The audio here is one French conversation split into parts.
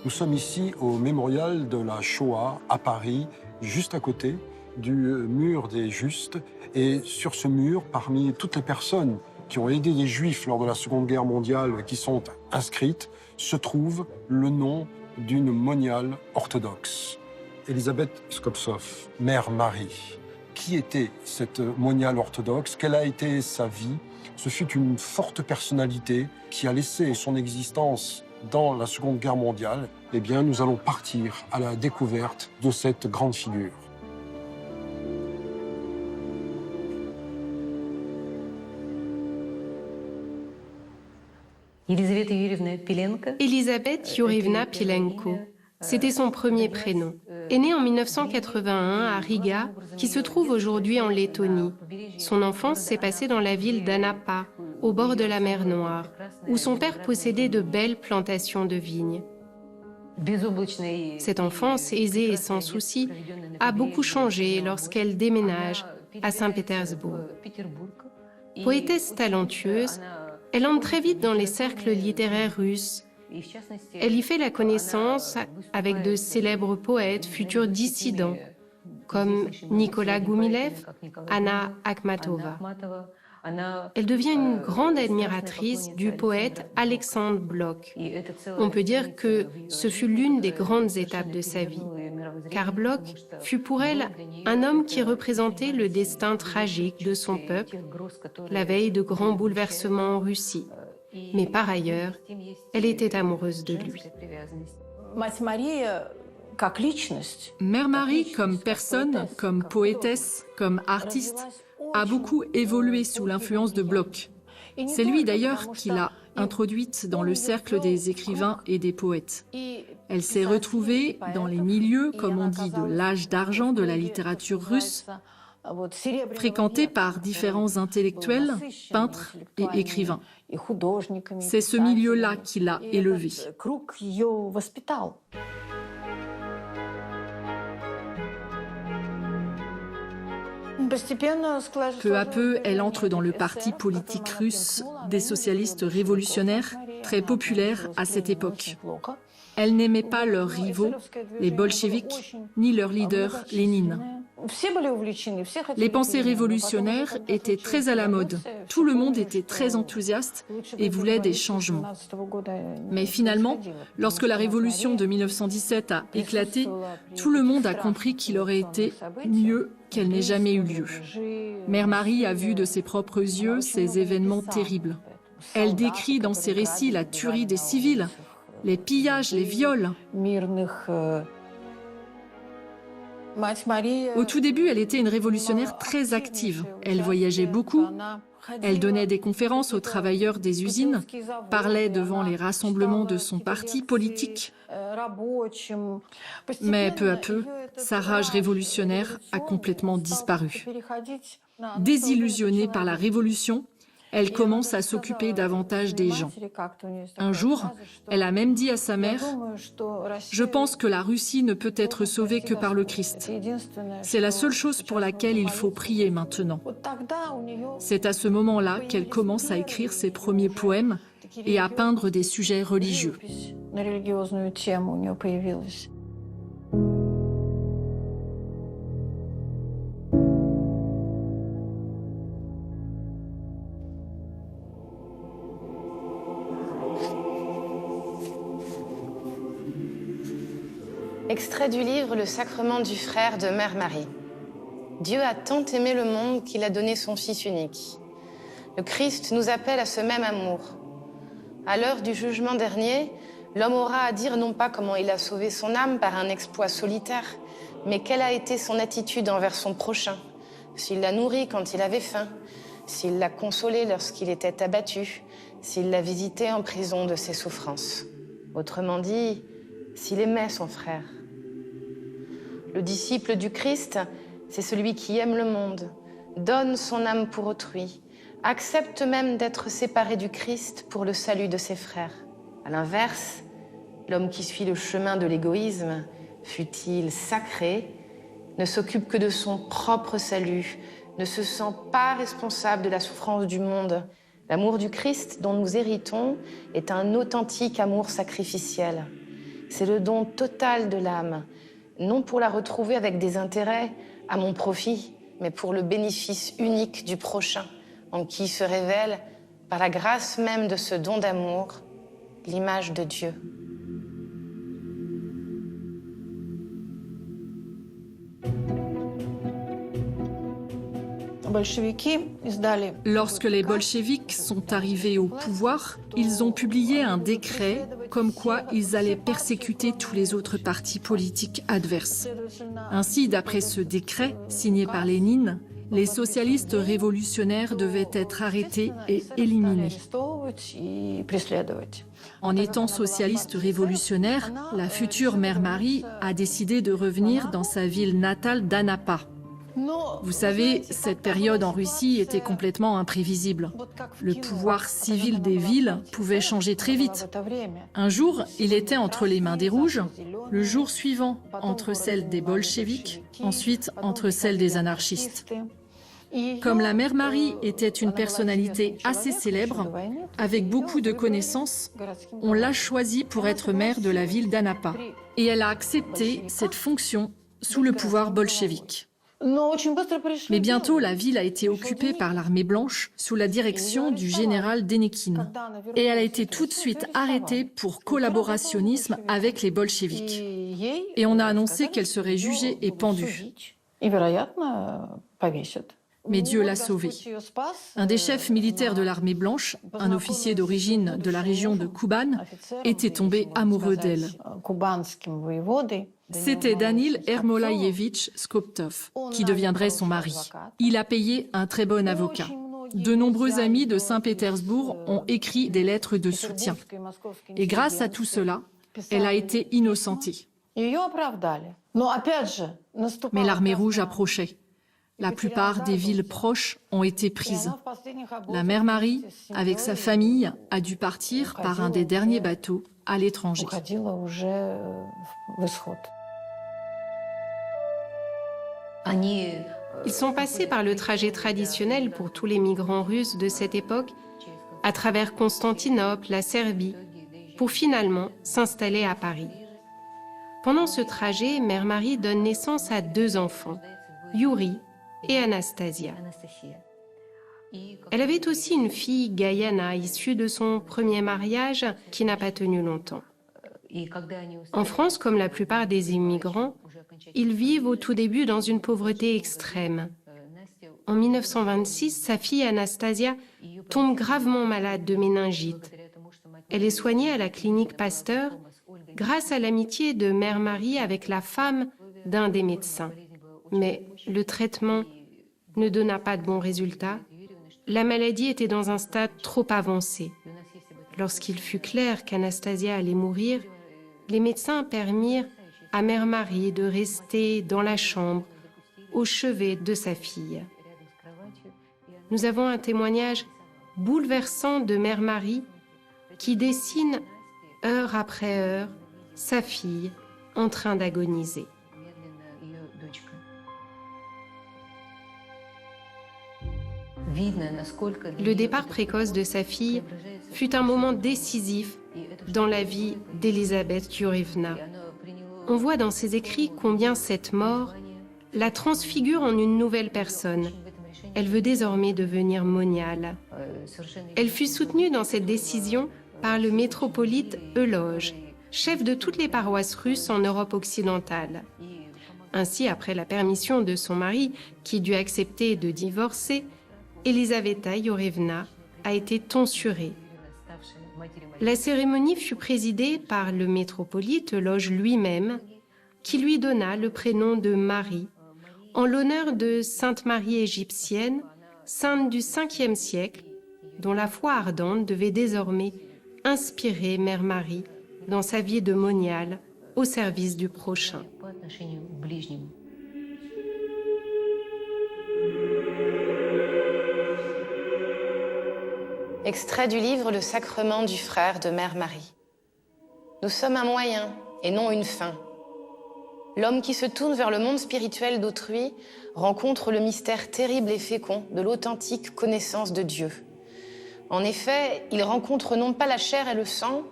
Nous sommes ici au mémorial de la Shoah à Paris, juste à côté du mur des Justes. Et sur ce mur, parmi toutes les personnes qui ont aidé les Juifs lors de la Seconde Guerre mondiale, qui sont inscrites, se trouve le nom d'une moniale orthodoxe. Elisabeth Skoptsov, Mère Marie. Qui était cette moniale orthodoxe? Quelle a été sa vie? Ce fut une forte personnalité qui a laissé son existence dans la Seconde Guerre mondiale. Eh bien, nous allons partir à la découverte de cette grande figure. Elisabeth Yurevna Pilenko, c'était son premier prénom. Est née en 1981 à Riga, qui se trouve aujourd'hui en Lettonie. Son enfance s'est passée dans la ville d'Anapa, au bord de la mer Noire, où son père possédait de belles plantations de vignes. Cette enfance aisée et sans souci a beaucoup changé lorsqu'elle déménage à Saint-Pétersbourg. Poétesse talentueuse, elle entre très vite dans les cercles littéraires russes. Elle y fait la connaissance avec de célèbres poètes futurs dissidents, comme Nicolas Goumilev, Anna Akhmatova. Elle devient une grande admiratrice du poète Alexandre Blok. On peut dire que ce fut l'une des grandes étapes de sa vie, car Blok fut pour elle un homme qui représentait le destin tragique de son peuple, la veille de grands bouleversements en Russie. Mais par ailleurs, elle était amoureuse de lui. Mère Marie, comme personne, comme poétesse, comme artiste, a beaucoup évolué sous l'influence de Blok. C'est lui d'ailleurs qui l'a introduite dans le cercle des écrivains et des poètes. Elle s'est retrouvée dans les milieux, comme on dit, de l'âge d'argent de la littérature russe, fréquentée par différents intellectuels, peintres et écrivains. C'est ce milieu-là qui l'a élevée. Peu à peu, elle entre dans le parti politique russe des socialistes révolutionnaires, très populaire à cette époque. Elle n'aimait pas leurs rivaux, les bolcheviks, ni leur leader, Lénine. Les pensées révolutionnaires étaient très à la mode. Tout le monde était très enthousiaste et voulait des changements. Mais finalement, lorsque la révolution de 1917 a éclaté, tout le monde a compris qu'il aurait été mieux qu'elle n'ait jamais eu lieu. Mère Marie a vu de ses propres yeux ces événements terribles. Elle décrit dans ses récits la tuerie des civils, les pillages, les viols. Au tout début, elle était une révolutionnaire très active. Elle voyageait beaucoup. Elle donnait des conférences aux travailleurs des usines, parlait devant les rassemblements de son parti politique. Mais peu à peu, sa rage révolutionnaire a complètement disparu. Désillusionnée par la révolution, elle commence à s'occuper davantage des gens. Un jour, elle a même dit à sa mère « Je pense que la Russie ne peut être sauvée que par le Christ. C'est la seule chose pour laquelle il faut prier maintenant. » C'est à ce moment-là qu'elle commence à écrire ses premiers poèmes et à peindre des sujets religieux. Extrait du livre Le sacrement du frère de Mère Marie. Dieu a tant aimé le monde qu'il a donné son Fils unique. Le Christ nous appelle à ce même amour. À l'heure du jugement dernier, l'homme aura à dire non pas comment il a sauvé son âme par un exploit solitaire, mais quelle a été son attitude envers son prochain, s'il l'a nourri quand il avait faim, s'il l'a consolé lorsqu'il était abattu, s'il l'a visité en prison de ses souffrances. Autrement dit, s'il aimait son frère. Le disciple du Christ, c'est celui qui aime le monde, donne son âme pour autrui, accepte même d'être séparé du Christ pour le salut de ses frères. À l'inverse, l'homme qui suit le chemin de l'égoïsme, fût-il sacré, ne s'occupe que de son propre salut, ne se sent pas responsable de la souffrance du monde. L'amour du Christ dont nous héritons est un authentique amour sacrificiel. C'est le don total de l'âme, non pour la retrouver avec des intérêts à mon profit, mais pour le bénéfice unique du prochain, en qui se révèle, par la grâce même de ce don d'amour, l'image de Dieu. Lorsque les bolcheviks sont arrivés au pouvoir, ils ont publié un décret comme quoi ils allaient persécuter tous les autres partis politiques adverses. Ainsi, d'après ce décret, signé par Lénine, les socialistes révolutionnaires devaient être arrêtés et éliminés. En étant socialiste révolutionnaire, la future mère Marie a décidé de revenir dans sa ville natale d'Anapa. Vous savez, cette période en Russie était complètement imprévisible. Le pouvoir civil des villes pouvait changer très vite. Un jour, il était entre les mains des Rouges, le jour suivant, entre celles des bolcheviks, ensuite entre celles des anarchistes. Comme la mère Marie était une personnalité assez célèbre, avec beaucoup de connaissances, on l'a choisie pour être maire de la ville d'Anapa. Et elle a accepté cette fonction sous le pouvoir bolchevique. Mais bientôt, la ville a été occupée par l'armée blanche sous la direction du général Dénikine. Et elle a été tout de suite arrêtée pour collaborationnisme avec les bolcheviks. Et on a annoncé qu'elle serait jugée et pendue. Mais Dieu l'a sauvée. Un des chefs militaires de l'armée blanche, un officier d'origine de la région de Kuban, était tombé amoureux d'elle. C'était Danil Ermolaïevitch Skoptov, qui deviendrait son mari. Il a payé un très bon avocat. De nombreux amis de Saint-Pétersbourg ont écrit des lettres de soutien. Et grâce à tout cela, elle a été innocentée. Mais l'armée rouge approchait. La plupart des villes proches ont été prises. La mère Marie, avec sa famille, a dû partir par un des derniers bateaux à l'étranger. Ils sont passés par le trajet traditionnel pour tous les migrants russes de cette époque, à travers Constantinople, la Serbie, pour finalement s'installer à Paris. Pendant ce trajet, mère Marie donne naissance à 2 enfants, Yuri et Anastasia. Elle avait aussi une fille, Gayana, issue de son premier mariage qui n'a pas tenu longtemps. En France, comme la plupart des immigrants, ils vivent au tout début dans une pauvreté extrême. En 1926, sa fille Anastasia tombe gravement malade de méningite. Elle est soignée à la clinique Pasteur grâce à l'amitié de mère Marie avec la femme d'un des médecins. Mais le traitement ne donna pas de bons résultats. La maladie était dans un stade trop avancé. Lorsqu'il fut clair qu'Anastasia allait mourir, les médecins permirent à mère Marie de rester dans la chambre, au chevet de sa fille. Nous avons un témoignage bouleversant de mère Marie qui dessine, heure après heure, sa fille en train d'agoniser. Le départ précoce de sa fille fut un moment décisif dans la vie d'Elisabeth Yurevna. On voit dans ses écrits combien cette mort la transfigure en une nouvelle personne. Elle veut désormais devenir moniale. Elle fut soutenue dans cette décision par le métropolite Euloge, chef de toutes les paroisses russes en Europe occidentale. Ainsi, après la permission de son mari, qui dut accepter de divorcer, Elisaveta Yorevna a été tonsurée. La cérémonie fut présidée par le métropolite Euloge lui-même, qui lui donna le prénom de Marie, en l'honneur de Sainte Marie égyptienne, sainte du 5e siècle, dont la foi ardente devait désormais inspirer Mère Marie dans sa vie de moniale au service du prochain. Extrait du livre Le sacrement du frère de Mère Marie. Nous sommes un moyen et non une fin. L'homme qui se tourne vers le monde spirituel d'autrui rencontre le mystère terrible et fécond de l'authentique connaissance de Dieu. En effet, il rencontre non pas la chair et le sang,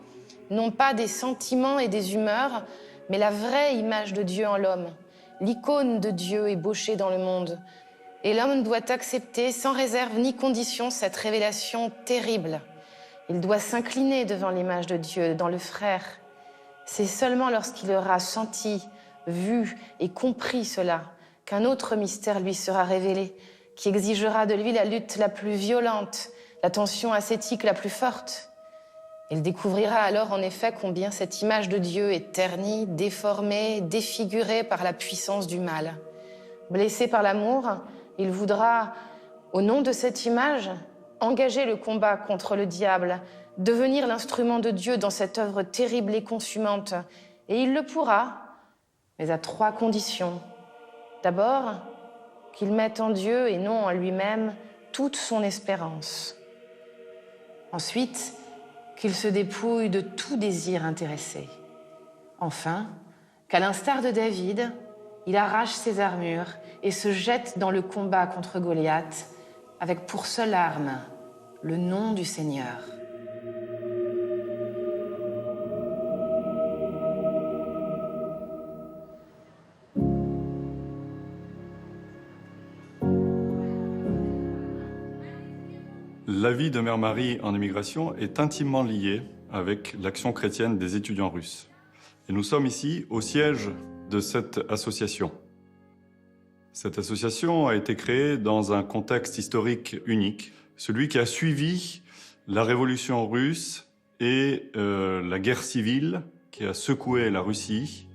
non pas des sentiments et des humeurs, mais la vraie image de Dieu en l'homme, l'icône de Dieu ébauchée dans le monde. Et l'homme doit accepter sans réserve ni condition cette révélation terrible. Il doit s'incliner devant l'image de Dieu, dans le frère. C'est seulement lorsqu'il aura senti, vu et compris cela qu'un autre mystère lui sera révélé, qui exigera de lui la lutte la plus violente, la tension ascétique la plus forte. Il découvrira alors en effet combien cette image de Dieu est ternie, déformée, défigurée par la puissance du mal. Blessé par l'amour, il voudra, au nom de cette image, engager le combat contre le diable, devenir l'instrument de Dieu dans cette œuvre terrible et consumante. Et il le pourra, mais à 3 conditions. D'abord, qu'il mette en Dieu et non en lui-même toute son espérance. Ensuite, qu'il se dépouille de tout désir intéressé. Enfin, qu'à l'instar de David, il arrache ses armures et se jette dans le combat contre Goliath, avec pour seule arme le nom du Seigneur. La vie de Mère Marie en émigration est intimement liée avec l'action chrétienne des étudiants russes. Et nous sommes ici au siège de cette association. Cette association a été créée dans un contexte historique unique, celui qui a suivi la révolution russe et la guerre civile qui a secoué la Russie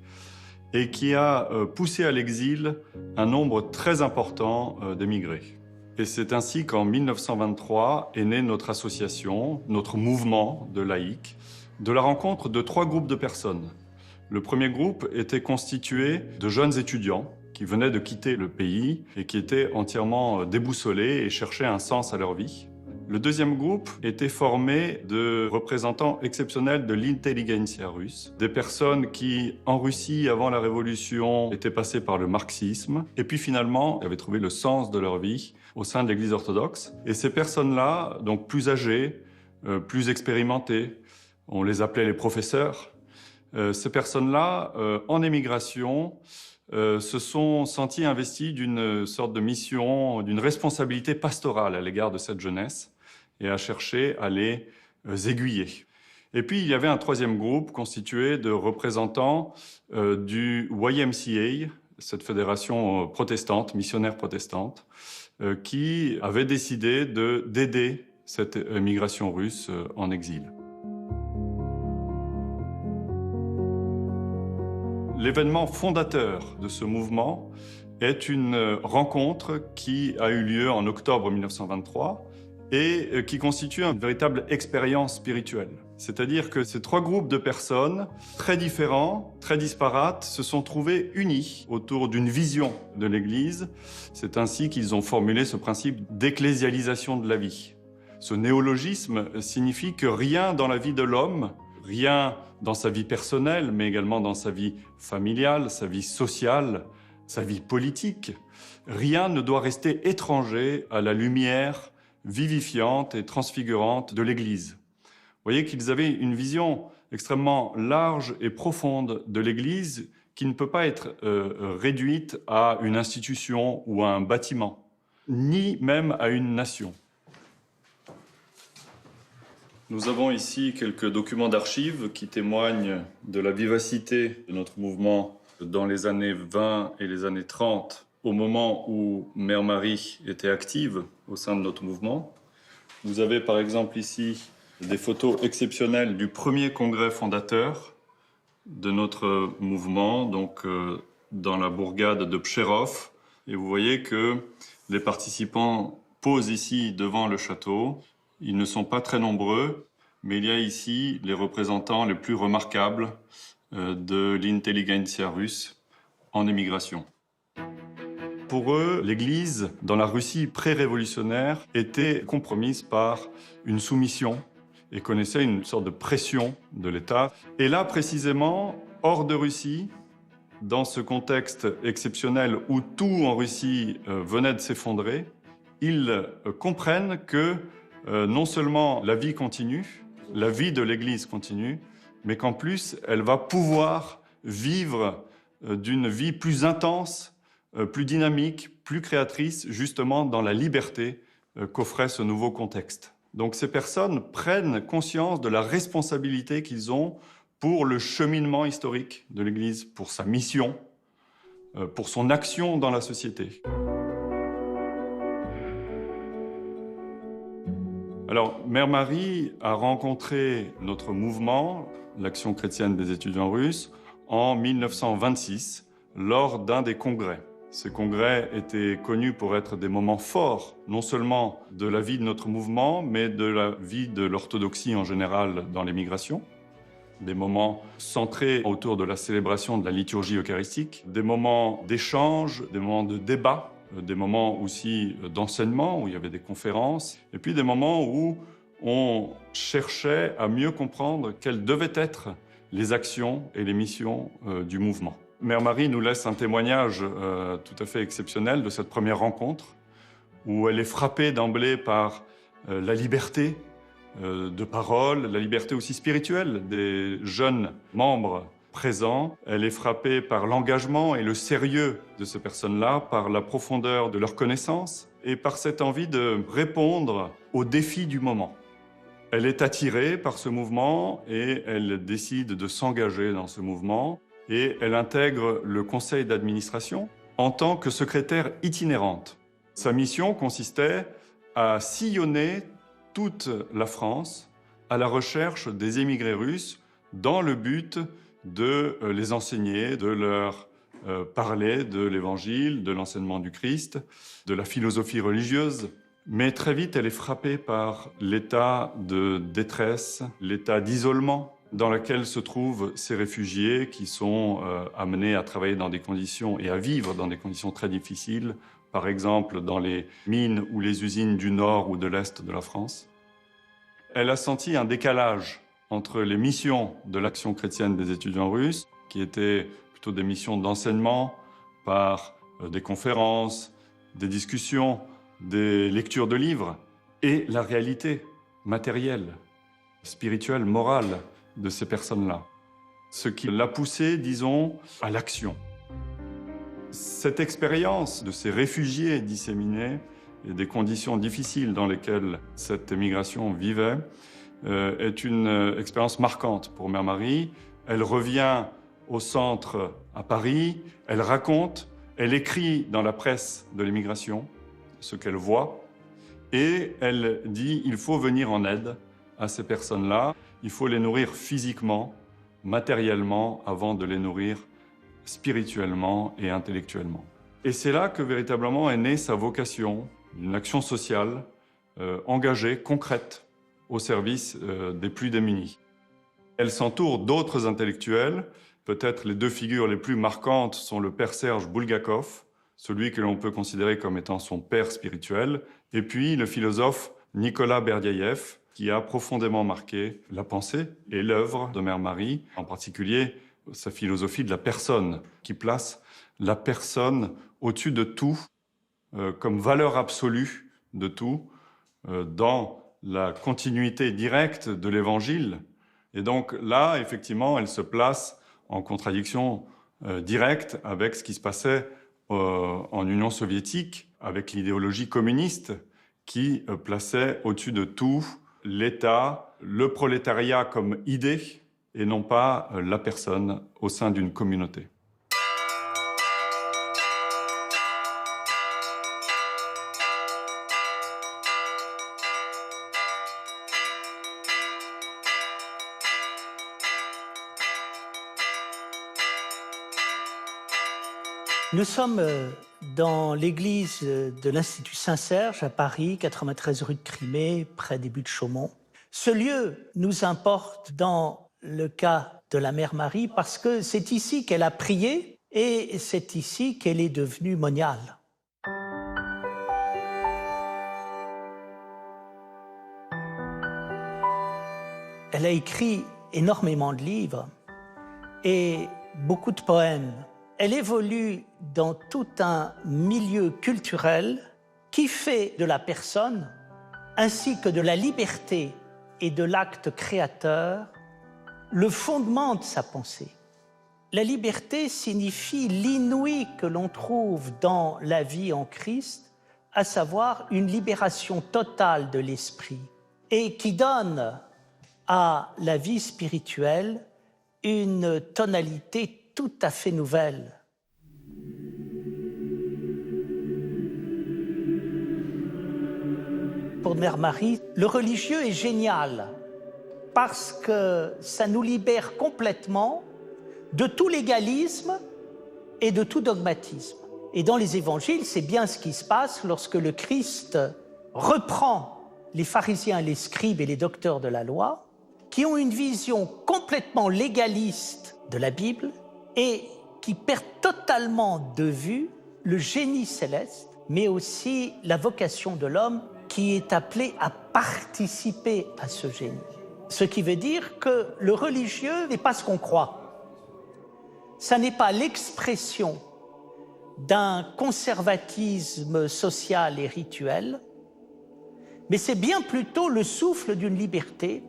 et qui a poussé à l'exil un nombre très important d'émigrés. Et c'est ainsi qu'en 1923 est née notre association, notre mouvement de laïcs, de la rencontre de 3 groupes de personnes. Le premier groupe était constitué de jeunes étudiants qui venaient de quitter le pays et qui étaient entièrement déboussolés et cherchaient un sens à leur vie. Le deuxième groupe était formé de représentants exceptionnels de l'intelligentsia russe, des personnes qui, en Russie, avant la Révolution, étaient passées par le marxisme et puis finalement avaient trouvé le sens de leur vie au sein de l'Église orthodoxe. Et ces personnes-là, donc plus âgées, plus expérimentées, on les appelait les professeurs, ces personnes-là, en émigration, se sont sentis investis d'une sorte de mission, d'une responsabilité pastorale à l'égard de cette jeunesse et à chercher à les aiguiller. Et puis, il y avait un troisième groupe constitué de représentants du YMCA, cette fédération protestante, missionnaire protestante, qui avait décidé d'aider cette émigration russe en exil. L'événement fondateur de ce mouvement est une rencontre qui a eu lieu en octobre 1923 et qui constitue une véritable expérience spirituelle. C'est-à-dire que ces 3 groupes de personnes, très différents, très disparates, se sont trouvés unis autour d'une vision de l'Église. C'est ainsi qu'ils ont formulé ce principe d'ecclésialisation de la vie. Ce néologisme signifie que rien dans la vie de l'homme, rien dans sa vie personnelle, mais également dans sa vie familiale, sa vie sociale, sa vie politique, rien ne doit rester étranger à la lumière vivifiante et transfigurante de l'Église. Vous voyez qu'ils avaient une vision extrêmement large et profonde de l'Église qui ne peut pas être réduite à une institution ou à un bâtiment, ni même à une nation. Nous avons ici quelques documents d'archives qui témoignent de la vivacité de notre mouvement dans les années 20 et les années 30, au moment où Mère Marie était active au sein de notre mouvement. Vous avez par exemple ici des photos exceptionnelles du premier congrès fondateur de notre mouvement, donc dans la bourgade de Pcherov. Et vous voyez que les participants posent ici devant le château. Ils ne sont pas très nombreux, mais il y a ici les représentants les plus remarquables de l'intelligentsia russe en émigration. Pour eux, l'Église, dans la Russie pré-révolutionnaire, était compromise par une soumission et connaissait une sorte de pression de l'État. Et là, précisément, hors de Russie, dans ce contexte exceptionnel où tout en Russie venait de s'effondrer, ils comprennent que non seulement la vie continue, la vie de l'Église continue, mais qu'en plus, elle va pouvoir vivre d'une vie plus intense, plus dynamique, plus créatrice, justement dans la liberté qu'offrait ce nouveau contexte. Donc ces personnes prennent conscience de la responsabilité qu'ils ont pour le cheminement historique de l'Église, pour sa mission, pour son action dans la société. Alors, Mère Marie a rencontré notre mouvement, l'Action chrétienne des étudiants russes, en 1926, lors d'un des congrès. Ces congrès étaient connus pour être des moments forts, non seulement de la vie de notre mouvement, mais de la vie de l'orthodoxie en général dans l'émigration. Des moments centrés autour de la célébration de la liturgie eucharistique, des moments d'échange, des moments de débat, des moments aussi d'enseignement, où il y avait des conférences, et puis des moments où on cherchait à mieux comprendre quelles devaient être les actions et les missions du mouvement. Mère Marie nous laisse un témoignage tout à fait exceptionnel de cette première rencontre, où elle est frappée d'emblée par la liberté de parole, la liberté aussi spirituelle des jeunes membres présents. Elle est frappée par l'engagement et le sérieux de ces personnes-là, par la profondeur de leurs connaissances et par cette envie de répondre aux défis du moment. Elle est attirée par ce mouvement et elle décide de s'engager dans ce mouvement. Et elle intègre le conseil d'administration en tant que secrétaire itinérante. Sa mission consistait à sillonner toute la France à la recherche des émigrés russes dans le but de les enseigner, de leur parler de l'Évangile, de l'enseignement du Christ, de la philosophie religieuse. Mais très vite, elle est frappée par l'état de détresse, l'état d'isolement dans lequel se trouvent ces réfugiés qui sont amenés à travailler dans des conditions et à vivre dans des conditions très difficiles, par exemple dans les mines ou les usines du nord ou de l'est de la France. Elle a senti un décalage entre les missions de l'Action chrétienne des étudiants russes, qui étaient plutôt des missions d'enseignement par des conférences, des discussions, des lectures de livres, et la réalité matérielle, spirituelle, morale de ces personnes-là. Ce qui l'a poussée, disons, à l'action. Cette expérience de ces réfugiés disséminés et des conditions difficiles dans lesquelles cette émigration vivait est une expérience marquante pour Mère Marie. Elle revient au centre à Paris, elle raconte, elle écrit dans la presse de l'émigration ce qu'elle voit et elle dit il faut venir en aide à ces personnes-là. Il faut les nourrir physiquement, matériellement, avant de les nourrir spirituellement et intellectuellement. Et c'est là que véritablement est née sa vocation, une action sociale engagée, concrète, au service des plus démunis. Elle s'entoure d'autres intellectuels. Peut-être les deux figures les plus marquantes sont le père Serge Boulgakov, celui que l'on peut considérer comme étant son père spirituel, et puis le philosophe Nicolas Berdyaev, qui a profondément marqué la pensée et l'œuvre de Mère Marie, en particulier sa philosophie de la personne, qui place la personne au-dessus de tout, comme valeur absolue de tout, dans la continuité directe de l'Évangile. Et donc là, effectivement, elle se place en contradiction directe avec ce qui se passait en Union soviétique, avec l'idéologie communiste qui plaçait au-dessus de tout l'État, le prolétariat comme idée, et non pas la personne au sein d'une communauté. Nous sommes dans l'église de l'Institut Saint-Serge à Paris, 93 rue de Crimée, près des Buttes de Chaumont. Ce lieu nous importe dans le cas de la Mère Marie parce que c'est ici qu'elle a prié et c'est ici qu'elle est devenue moniale. Elle a écrit énormément de livres et beaucoup de poèmes. Elle évolue dans tout un milieu culturel qui fait de la personne, ainsi que de la liberté et de l'acte créateur, le fondement de sa pensée. La liberté signifie l'inouï que l'on trouve dans la vie en Christ, à savoir une libération totale de l'esprit, et qui donne à la vie spirituelle une tonalité tout à fait nouvelle. Pour Mère Marie, le religieux est génial parce que ça nous libère complètement de tout légalisme et de tout dogmatisme. Et dans les évangiles, c'est bien ce qui se passe lorsque le Christ reprend les pharisiens, les scribes et les docteurs de la loi, qui ont une vision complètement légaliste de la Bible et qui perdent totalement de vue le génie céleste, mais aussi la vocation de l'homme qui est appelé à participer à ce génie. Ce qui veut dire que le religieux n'est pas ce qu'on croit. Ça n'est pas l'expression d'un conservatisme social et rituel, mais c'est bien plutôt le souffle d'une liberté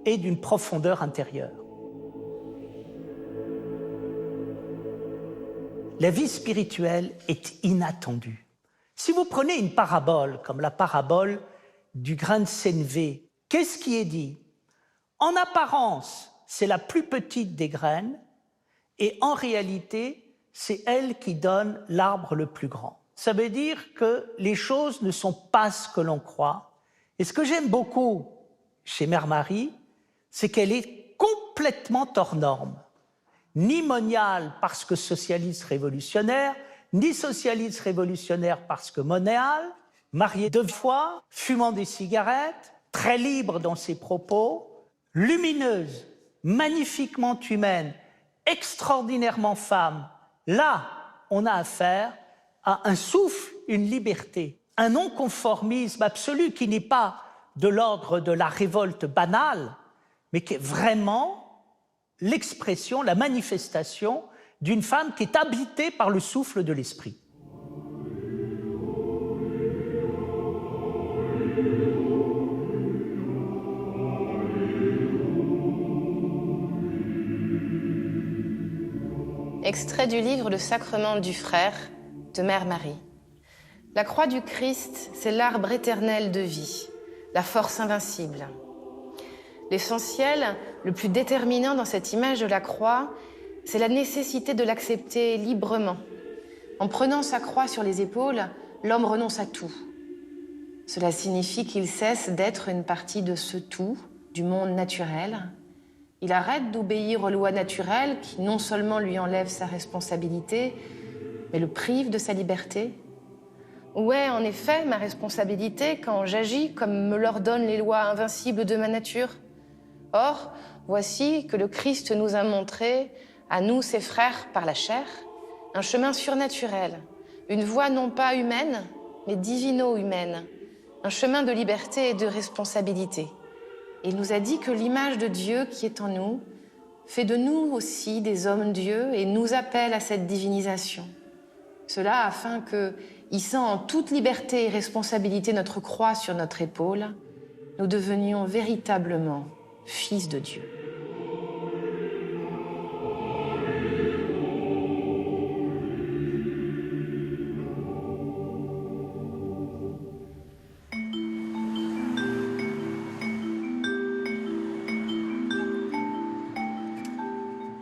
et d'une profondeur intérieure. La vie spirituelle est inattendue. Si vous prenez une parabole, comme la parabole du grain de sénévé, qu'est-ce qui est dit? En apparence, c'est la plus petite des graines, et en réalité, c'est elle qui donne l'arbre le plus grand. Ça veut dire que les choses ne sont pas ce que l'on croit. Et ce que j'aime beaucoup chez Mère Marie, c'est qu'elle est complètement hors norme. Ni moniale parce que socialiste révolutionnaire, ni socialiste révolutionnaire parce que monéale, mariée 2 fois, fumant des cigarettes, très libre dans ses propos, lumineuse, magnifiquement humaine, extraordinairement femme. Là, on a affaire à un souffle, une liberté, un non-conformisme absolu qui n'est pas de l'ordre de la révolte banale, mais qui est vraiment l'expression, la manifestation d'une femme qui est habitée par le souffle de l'esprit. Extrait du livre Le Sacrement du Frère de Mère Marie. La croix du Christ, c'est l'arbre éternel de vie, la force invincible. L'essentiel, le plus déterminant dans cette image de la croix, c'est la nécessité de l'accepter librement. En prenant sa croix sur les épaules, l'homme renonce à tout. Cela signifie qu'il cesse d'être une partie de ce tout, du monde naturel. Il arrête d'obéir aux lois naturelles qui non seulement lui enlèvent sa responsabilité, mais le privent de sa liberté. Où est en effet ma responsabilité quand j'agis comme me l'ordonnent les lois invincibles de ma nature? Or, voici que le Christ nous a montré, à nous ses frères par la chair, un chemin surnaturel, une voie non pas humaine, mais divino-humaine, un chemin de liberté et de responsabilité. Il nous a dit que l'image de Dieu qui est en nous fait de nous aussi des hommes-dieux et nous appelle à cette divinisation. Cela afin que, hissant en toute liberté et responsabilité notre croix sur notre épaule, nous devenions véritablement fils de Dieu.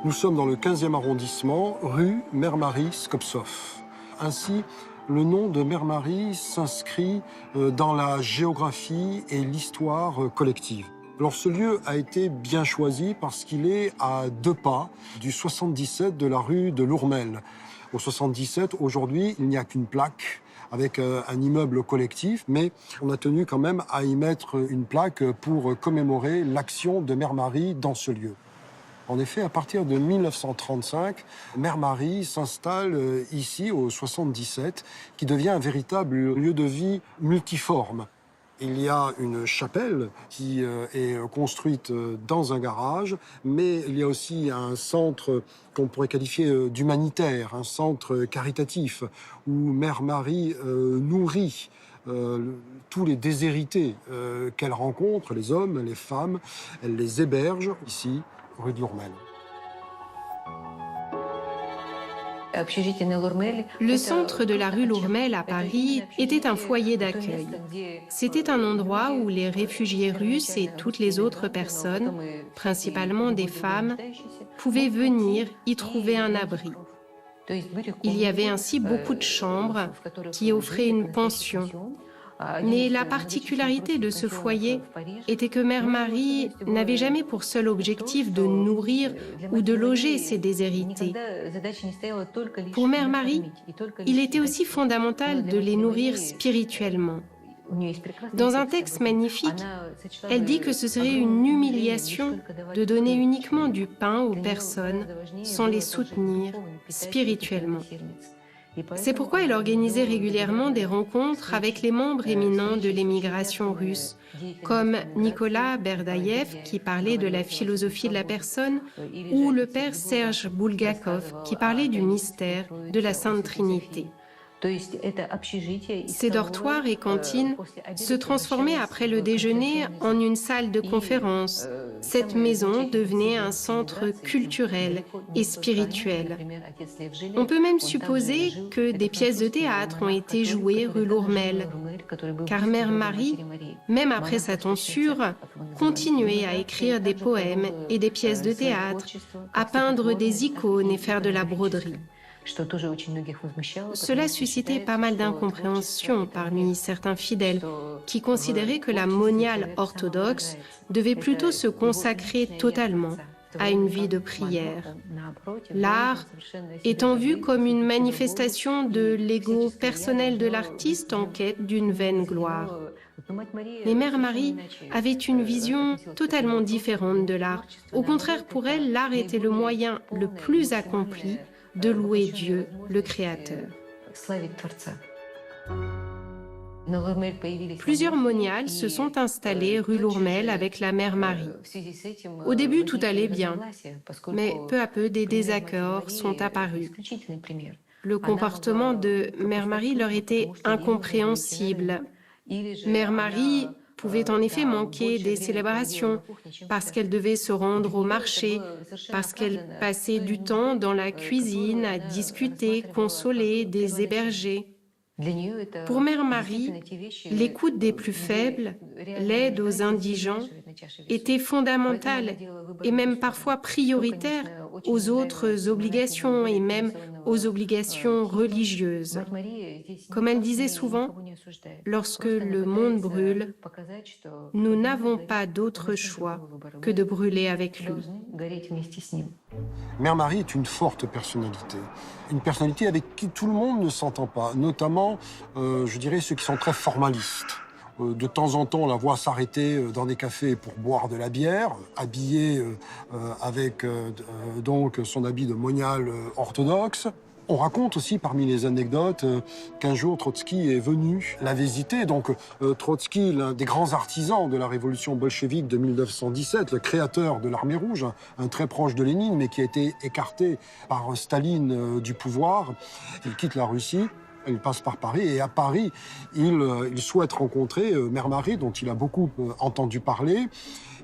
Nous sommes dans le 15e arrondissement, rue Mère Marie Skoptsov. Ainsi, le nom de Mère Marie s'inscrit dans la géographie et l'histoire collective. Alors ce lieu a été bien choisi parce qu'il est à 2 pas du 77 de la rue de Lourmel. Au 77, aujourd'hui, il n'y a qu'une plaque avec un immeuble collectif, mais on a tenu quand même à y mettre une plaque pour commémorer l'action de Mère Marie dans ce lieu. En effet, à partir de 1935, Mère Marie s'installe ici, au 77, qui devient un véritable lieu de vie multiforme. Il y a une chapelle qui est construite dans un garage, mais il y a aussi un centre qu'on pourrait qualifier d'humanitaire, un centre caritatif, où Mère Marie nourrit tous les déshérités qu'elle rencontre, les hommes, les femmes, elle les héberge ici. rue de Lourmel. Le centre de la rue Lourmel à Paris était un foyer d'accueil. C'était un endroit où les réfugiés russes et toutes les autres personnes, principalement des femmes, pouvaient venir y trouver un abri. Il y avait ainsi beaucoup de chambres qui offraient une pension. Mais la particularité de ce foyer était que Mère Marie n'avait jamais pour seul objectif de nourrir ou de loger ses déshérités. Pour Mère Marie, il était aussi fondamental de les nourrir spirituellement. Dans un texte magnifique, elle dit que ce serait une humiliation de donner uniquement du pain aux personnes sans les soutenir spirituellement. C'est pourquoi elle organisait régulièrement des rencontres avec les membres éminents de l'émigration russe, comme Nicolas Berdaïev, qui parlait de la philosophie de la personne, ou le père Serge Bulgakov, qui parlait du mystère de la Sainte Trinité. Ces dortoirs et cantines se transformaient après le déjeuner en une salle de conférence. Cette maison devenait un centre culturel et spirituel. On peut même supposer que des pièces de théâtre ont été jouées rue Lourmel, car Mère Marie, même après sa tonsure, continuait à écrire des poèmes et des pièces de théâtre, à peindre des icônes et faire de la broderie. Cela suscitait pas mal d'incompréhension parmi certains fidèles qui considéraient que la moniale orthodoxe devait plutôt se consacrer totalement à une vie de prière. L'art étant vu comme une manifestation de l'ego personnel de l'artiste en quête d'une vaine gloire. Mais Mère Marie avait une vision totalement différente de l'art. Au contraire, pour elle, l'art était le moyen le plus accompli de louer Dieu, le Créateur. Plusieurs moniales se sont installées rue Lourmel avec la Mère Marie. Au début, tout allait bien, mais peu à peu, des désaccords sont apparus. Le comportement de Mère Marie leur était incompréhensible. Mère Marie pouvait en effet manquer des célébrations parce qu'elle devait se rendre au marché, parce qu'elle passait du temps dans la cuisine à discuter, consoler des hébergés. Pour Mère Marie, l'écoute des plus faibles, l'aide aux indigents, était fondamentale et même parfois prioritaire aux autres obligations et même aux obligations religieuses. Comme elle disait souvent, lorsque le monde brûle, nous n'avons pas d'autre choix que de brûler avec lui. Mère Marie est une forte personnalité. Une personnalité avec qui tout le monde ne s'entend pas, notamment, je dirais, ceux qui sont très formalistes. De temps en temps, on la voit s'arrêter dans des cafés pour boire de la bière, habillée avec donc son habit de moniale orthodoxe. On raconte aussi, parmi les anecdotes, qu'un jour, Trotsky est venu la visiter. Donc, Trotsky, l'un des grands artisans de la révolution bolchevique de 1917, le créateur de l'Armée rouge, un très proche de Lénine, mais qui a été écarté par Staline du pouvoir. Il quitte la Russie. Il passe par Paris et à Paris, il souhaite rencontrer Mère Marie, dont il a beaucoup entendu parler.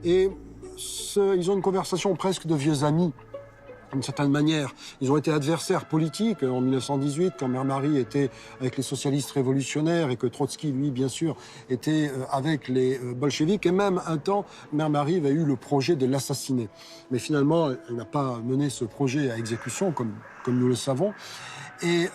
Et ils ont une conversation presque de vieux amis. D'une certaine manière, ils ont été adversaires politiques en 1918, quand Mère Marie était avec les socialistes révolutionnaires et que Trotsky, lui, bien sûr, était avec les bolcheviks. Et même un temps, Mère Marie avait eu le projet de l'assassiner. Mais finalement, elle n'a pas mené ce projet à exécution, comme nous le savons. Et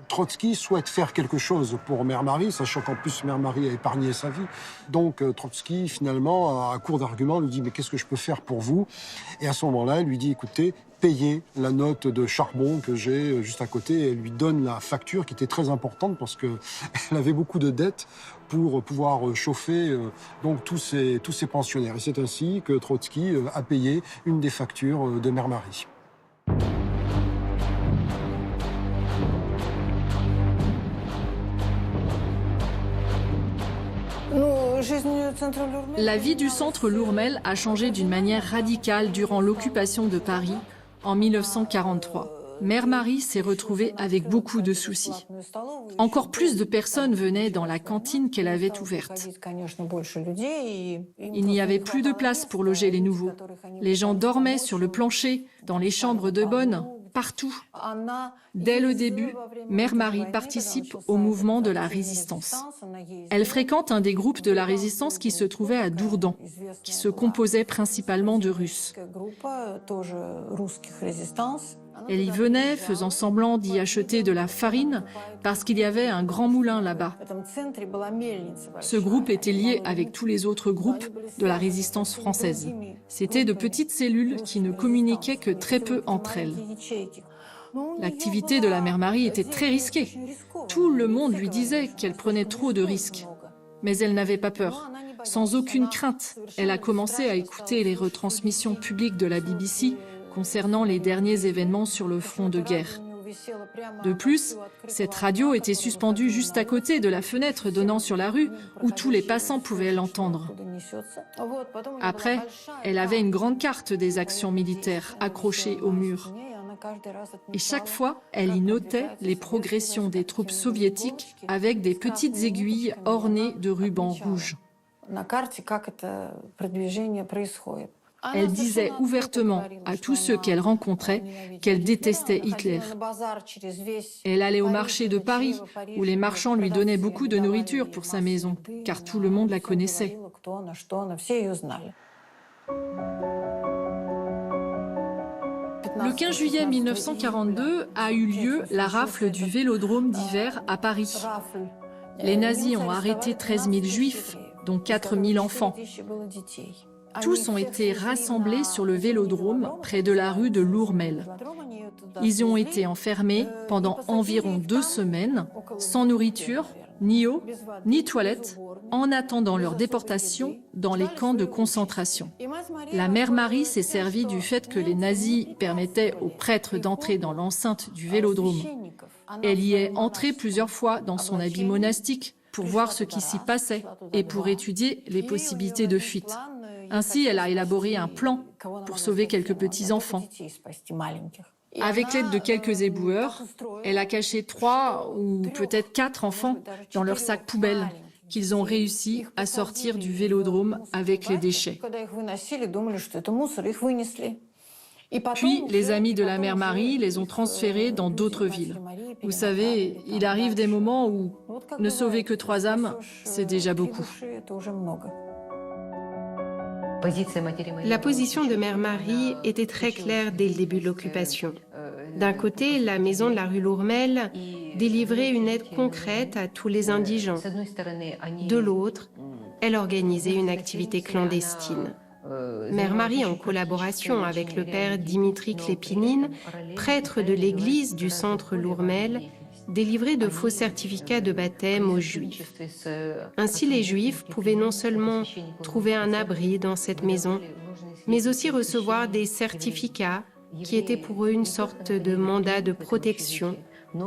Trotsky souhaite faire quelque chose pour Mère Marie, sachant qu'en plus Mère Marie a épargné sa vie. Donc Trotsky, finalement, à court d'arguments, lui dit « Mais qu'est-ce que je peux faire pour vous ?» Et à ce moment-là, il lui dit « Écoutez, payez la note de charbon que j'ai juste à côté. » Et elle lui donne la facture qui était très importante parce qu'elle avait beaucoup de dettes pour pouvoir chauffer donc tous ces pensionnaires. Et c'est ainsi que Trotsky a payé une des factures de Mère Marie. La vie du centre Lourmel a changé d'une manière radicale durant l'occupation de Paris en 1943. Mère Marie s'est retrouvée avec beaucoup de soucis. Encore plus de personnes venaient dans la cantine qu'elle avait ouverte. Il n'y avait plus de place pour loger les nouveaux. Les gens dormaient sur le plancher, dans les chambres de bonne, partout. Dès le début, Mère Marie participe au mouvement de la résistance. Elle fréquente un des groupes de la résistance qui se trouvait à Dourdan, qui se composait principalement de Russes. Elle y venait, faisant semblant d'y acheter de la farine, parce qu'il y avait un grand moulin là-bas. Ce groupe était lié avec tous les autres groupes de la résistance française. C'étaient de petites cellules qui ne communiquaient que très peu entre elles. L'activité de la Mère Marie était très risquée. Tout le monde lui disait qu'elle prenait trop de risques. Mais elle n'avait pas peur. Sans aucune crainte, elle a commencé à écouter les retransmissions publiques de la BBC concernant les derniers événements sur le front de guerre. De plus, cette radio était suspendue juste à côté de la fenêtre donnant sur la rue où tous les passants pouvaient l'entendre. Après, elle avait une grande carte des actions militaires accrochée au mur. Et chaque fois, elle y notait les progressions des troupes soviétiques avec des petites aiguilles ornées de rubans rouges. Elle disait ouvertement à tous ceux qu'elle rencontrait qu'elle détestait Hitler. Elle allait au marché de Paris, où les marchands lui donnaient beaucoup de nourriture pour sa maison, car tout le monde la connaissait. Le 15 juillet 1942 a eu lieu la rafle du Vélodrome d'hiver à Paris. Les nazis ont arrêté 13 000 juifs, dont 4 000 enfants. Tous ont été rassemblés sur le Vélodrome, près de la rue de Lourmel. Ils y ont été enfermés pendant environ 2 semaines, sans nourriture, ni eau, ni toilette, en attendant leur déportation dans les camps de concentration. La Mère Marie s'est servie du fait que les nazis permettaient aux prêtres d'entrer dans l'enceinte du Vélodrome. Elle y est entrée plusieurs fois dans son habit monastique pour voir ce qui s'y passait et pour étudier les possibilités de fuite. Ainsi, elle a élaboré un plan pour sauver quelques petits-enfants. Avec l'aide de quelques éboueurs, elle a caché 3 ou peut-être 4 enfants dans leur sac poubelle qu'ils ont réussi à sortir du Vélodrome avec les déchets. Puis, les amis de la Mère Marie les ont transférés dans d'autres villes. Vous savez, il arrive des moments où ne sauver que 3 âmes, c'est déjà beaucoup. La position de Mère Marie était très claire dès le début de l'occupation. D'un côté, la maison de la rue Lourmel délivrait une aide concrète à tous les indigents. De l'autre, elle organisait une activité clandestine. Mère Marie, en collaboration avec le père Dimitri Klepinine, prêtre de l'église du centre Lourmel, délivrait de faux certificats de baptême aux Juifs. Ainsi, les Juifs pouvaient non seulement trouver un abri dans cette maison, mais aussi recevoir des certificats qui étaient pour eux une sorte de mandat de protection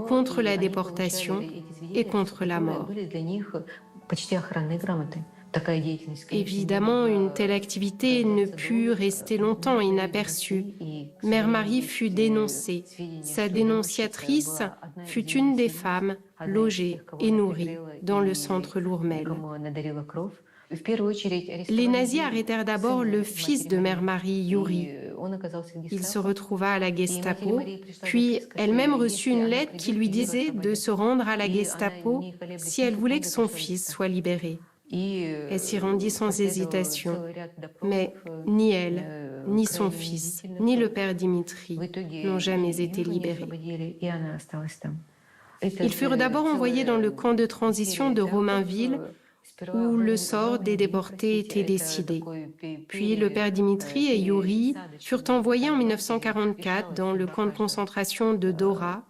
contre la déportation et contre la mort. Évidemment, une telle activité ne put rester longtemps inaperçue. Mère Marie fut dénoncée. Sa dénonciatrice fut une des femmes logées et nourries dans le centre Lourmel. Les nazis arrêtèrent d'abord le fils de Mère Marie, Yuri. Il se retrouva à la Gestapo, puis elle-même reçut une lettre qui lui disait de se rendre à la Gestapo si elle voulait que son fils soit libéré. Elle s'y rendit sans hésitation, mais ni elle, ni son fils, ni le père Dimitri n'ont jamais été libérés. Ils furent d'abord envoyés dans le camp de transition de Romainville, où le sort des déportés était décidé. Puis le père Dimitri et Yuri furent envoyés en 1944 dans le camp de concentration de Dora,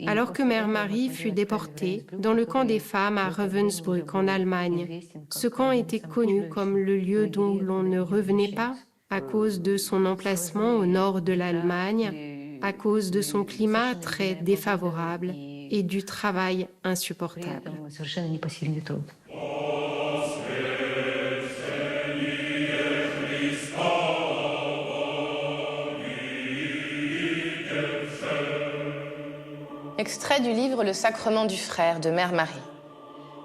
alors que Mère Marie fut déportée dans le camp des femmes à Ravensbrück en Allemagne. Ce camp était connu comme le lieu dont l'on ne revenait pas à cause de son emplacement au nord de l'Allemagne, à cause de son climat très défavorable et du travail insupportable. Extrait du livre Le Sacrement du Frère de Mère Marie.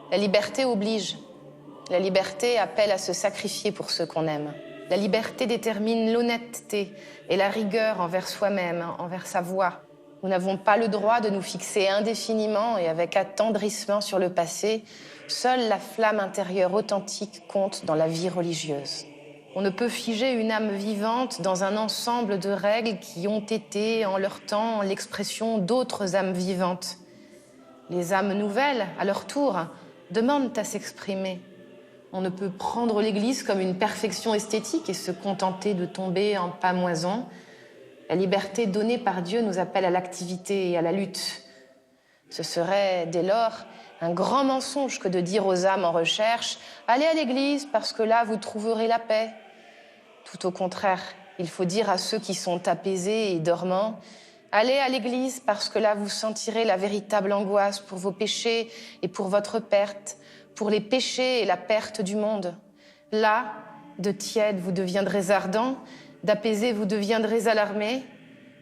La liberté oblige. La liberté appelle à se sacrifier pour ceux qu'on aime. La liberté détermine l'honnêteté et la rigueur envers soi-même, envers sa voix. Nous n'avons pas le droit de nous fixer indéfiniment et avec attendrissement sur le passé. Seule la flamme intérieure authentique compte dans la vie religieuse. On ne peut figer une âme vivante dans un ensemble de règles qui ont été, en leur temps, l'expression d'autres âmes vivantes. Les âmes nouvelles, à leur tour, demandent à s'exprimer. On ne peut prendre l'Église comme une perfection esthétique et se contenter de tomber en pamoison. La liberté donnée par Dieu nous appelle à l'activité et à la lutte. Ce serait, dès lors, un grand mensonge que de dire aux âmes en recherche « Allez à l'Église parce que là, vous trouverez la paix ». Tout au contraire, il faut dire à ceux qui sont apaisés et dormants « Allez à l'Église parce que là, vous sentirez la véritable angoisse pour vos péchés et pour votre perte, pour les péchés et la perte du monde. Là, de tiède, vous deviendrez ardents, d'apaisés, vous deviendrez alarmés,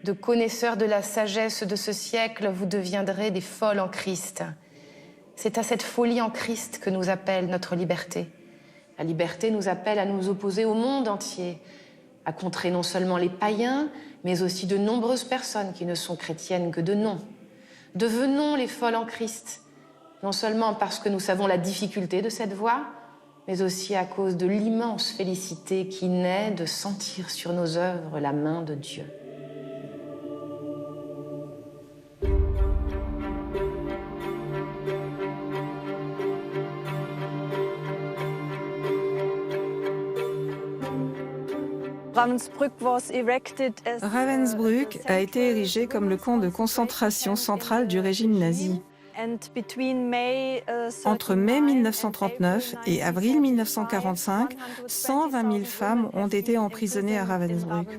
de connaisseurs de la sagesse de ce siècle, vous deviendrez des folles en Christ. » C'est à cette folie en Christ que nous appelle notre liberté. La liberté nous appelle à nous opposer au monde entier, à contrer non seulement les païens, mais aussi de nombreuses personnes qui ne sont chrétiennes que de nom. Devenons les folles en Christ, non seulement parce que nous savons la difficulté de cette voie, mais aussi à cause de l'immense félicité qui naît de sentir sur nos œuvres la main de Dieu. Ravensbrück a été érigé comme le camp de concentration central du régime nazi. Entre mai 1939 et avril 1945, 120 000 femmes ont été emprisonnées à Ravensbrück.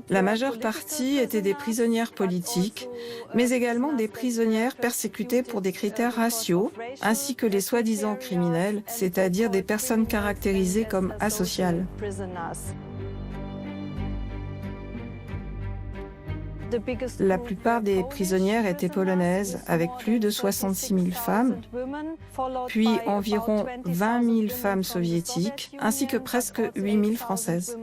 La majeure partie étaient des prisonnières politiques, mais également des prisonnières persécutées pour des critères raciaux, ainsi que les soi-disant criminels, c'est-à-dire des personnes caractérisées comme asociales. La plupart des prisonnières étaient polonaises, avec plus de 66 000 femmes, puis environ 20 000 femmes soviétiques, ainsi que presque 8 000 françaises.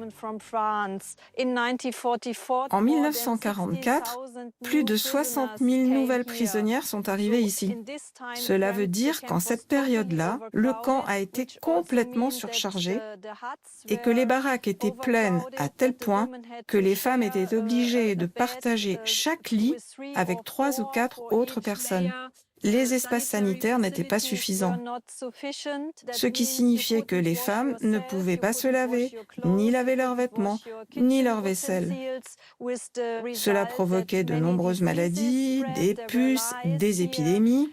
En 1944, plus de 60 000 nouvelles prisonnières sont arrivées ici. Cela veut dire qu'en cette période-là, le camp a été complètement surchargé et que les baraques étaient pleines à tel point que les femmes étaient obligées de partager chaque lit avec 3 ou 4 autres personnes. Les espaces sanitaires n'étaient pas suffisants, ce qui signifiait que les femmes ne pouvaient pas se laver, ni laver leurs vêtements, ni leur vaisselle. Cela provoquait de nombreuses maladies, des puces, des épidémies.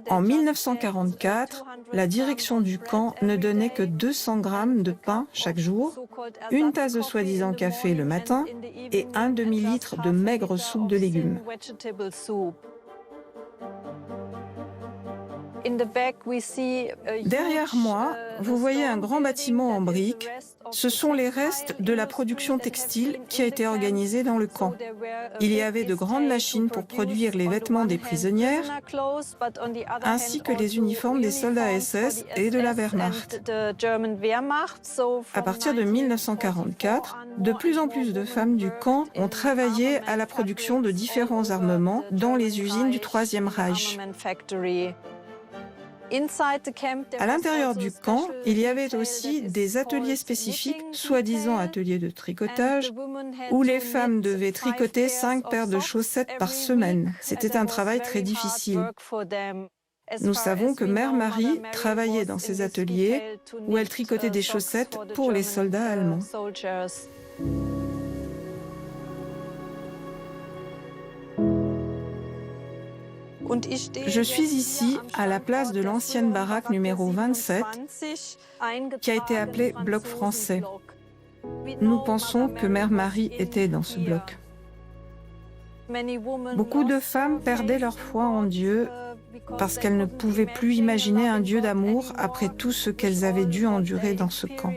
En 1944, la direction du camp ne donnait que 200 grammes de pain chaque jour, une tasse de soi-disant café le matin et un demi-litre de maigre soupe de légumes. Derrière moi, vous voyez un grand bâtiment en briques. Ce sont les restes de la production textile qui a été organisée dans le camp. Il y avait de grandes machines pour produire les vêtements des prisonnières, ainsi que les uniformes des soldats SS et de la Wehrmacht. À partir de 1944, de plus en plus de femmes du camp ont travaillé à la production de différents armements dans les usines du Troisième Reich. À l'intérieur du camp, il y avait aussi des ateliers spécifiques, soi-disant ateliers de tricotage, où les femmes devaient tricoter 5 paires de chaussettes par semaine. C'était un travail très difficile. Nous savons que Mère Marie travaillait dans ces ateliers où elle tricotait des chaussettes pour les soldats allemands. Je suis ici à la place de l'ancienne baraque numéro 27, qui a été appelée bloc français. Nous pensons que Mère Marie était dans ce bloc. Beaucoup de femmes perdaient leur foi en Dieu parce qu'elles ne pouvaient plus imaginer un Dieu d'amour après tout ce qu'elles avaient dû endurer dans ce camp.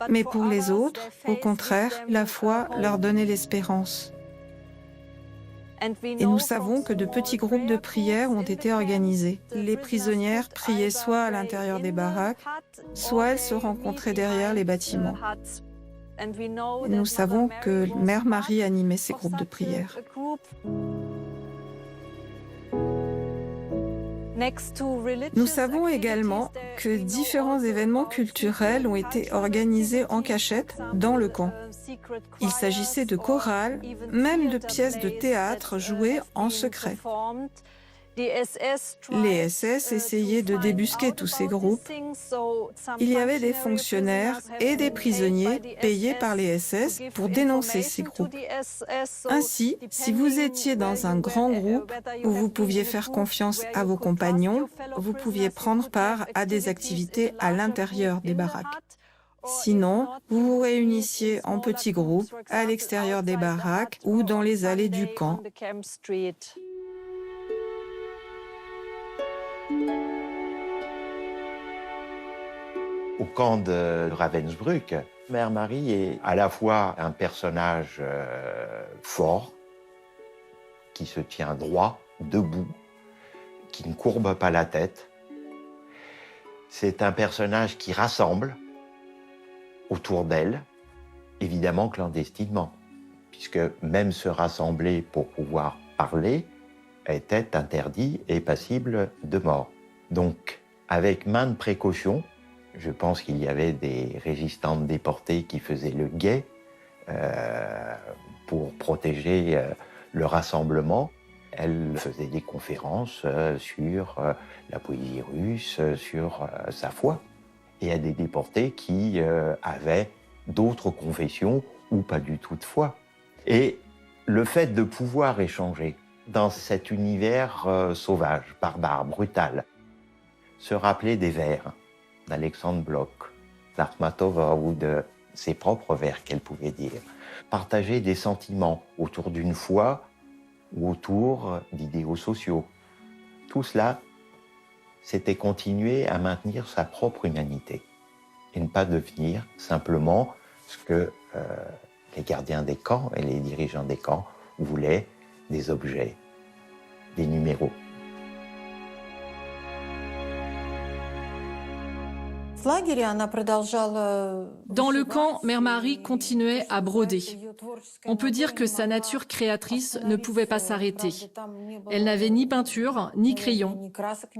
Mais pour les autres, au contraire, la foi leur donnait l'espérance. Et nous savons que de petits groupes de prière ont été organisés. Les prisonnières priaient soit à l'intérieur des baraques, soit elles se rencontraient derrière les bâtiments. Nous savons que Mère Marie animait ces groupes de prière. Nous savons également que différents événements culturels ont été organisés en cachette dans le camp. Il s'agissait de chorales, même de pièces de théâtre jouées en secret. Les SS essayaient de débusquer tous ces groupes. Il y avait des fonctionnaires et des prisonniers payés par les SS pour dénoncer ces groupes. Ainsi, si vous étiez dans un grand groupe où vous pouviez faire confiance à vos compagnons, vous pouviez prendre part à des activités à l'intérieur des baraques. Sinon, vous vous réunissiez en petits groupes à l'extérieur des baraques ou dans les allées du camp. Au camp de Ravensbrück, Mère Marie est à la fois un personnage fort, qui se tient droit, debout, qui ne courbe pas la tête. C'est un personnage qui rassemble autour d'elle, évidemment clandestinement, puisque même se rassembler pour pouvoir parler était interdit et passible de mort. Donc, avec maintes précautions, je pense qu'il y avait des résistantes déportées qui faisaient le guet pour protéger le rassemblement. Elle faisait des conférences sur la poésie russe, sur sa foi. Et il y a des déportés qui avaient d'autres confessions ou pas du tout de foi. Et le fait de pouvoir échanger dans cet univers sauvage, barbare, brutal, se rappeler des vers d'Alexandre Bloch, d'Akhmatova ou de ses propres vers qu'elle pouvait dire, partager des sentiments autour d'une foi ou autour d'idéaux sociaux. Tout cela, c'était continuer à maintenir sa propre humanité et ne pas devenir simplement ce que les gardiens des camps et les dirigeants des camps voulaient, des objets, des numéros. Dans le camp, Mère Marie continuait à broder. On peut dire que sa nature créatrice ne pouvait pas s'arrêter. Elle n'avait ni peinture, ni crayon.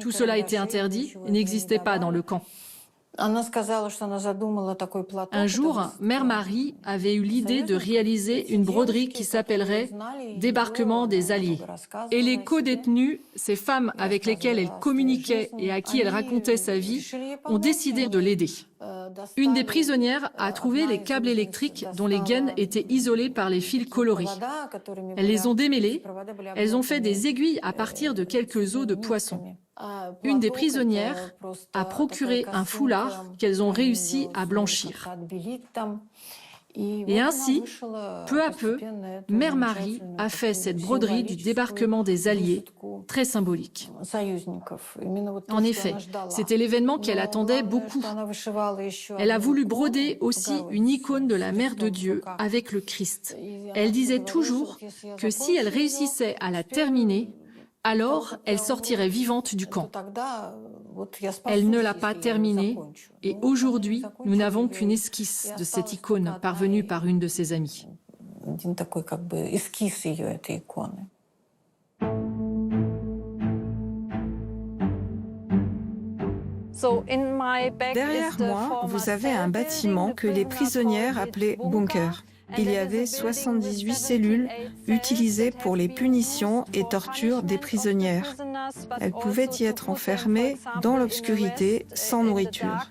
Tout cela était interdit et n'existait pas dans le camp. Un jour, Mère Marie avait eu l'idée de réaliser une broderie qui s'appellerait « Débarquement des Alliés ». Et les co-détenues, ces femmes avec lesquelles elle communiquait et à qui elle racontait sa vie, ont décidé de l'aider. Une des prisonnières a trouvé les câbles électriques dont les gaines étaient isolées par les fils colorés. Elles les ont démêlés, elles ont fait des aiguilles à partir de quelques os de poisson. Une des prisonnières a procuré un foulard qu'elles ont réussi à blanchir. Et ainsi, peu à peu, Mère Marie a fait cette broderie du débarquement des Alliés, très symbolique. En effet, c'était l'événement qu'elle attendait beaucoup. Elle a voulu broder aussi une icône de la Mère de Dieu avec le Christ. Elle disait toujours que si elle réussissait à la terminer, alors elle sortirait vivante du camp. Elle ne l'a pas terminée et aujourd'hui, nous n'avons qu'une esquisse de cette icône parvenue par une de ses amies. Derrière moi, vous avez un bâtiment que les prisonnières appelaient bunker. Il y avait 78 cellules utilisées pour les punitions et tortures des prisonnières. Elles pouvaient y être enfermées dans l'obscurité, sans nourriture.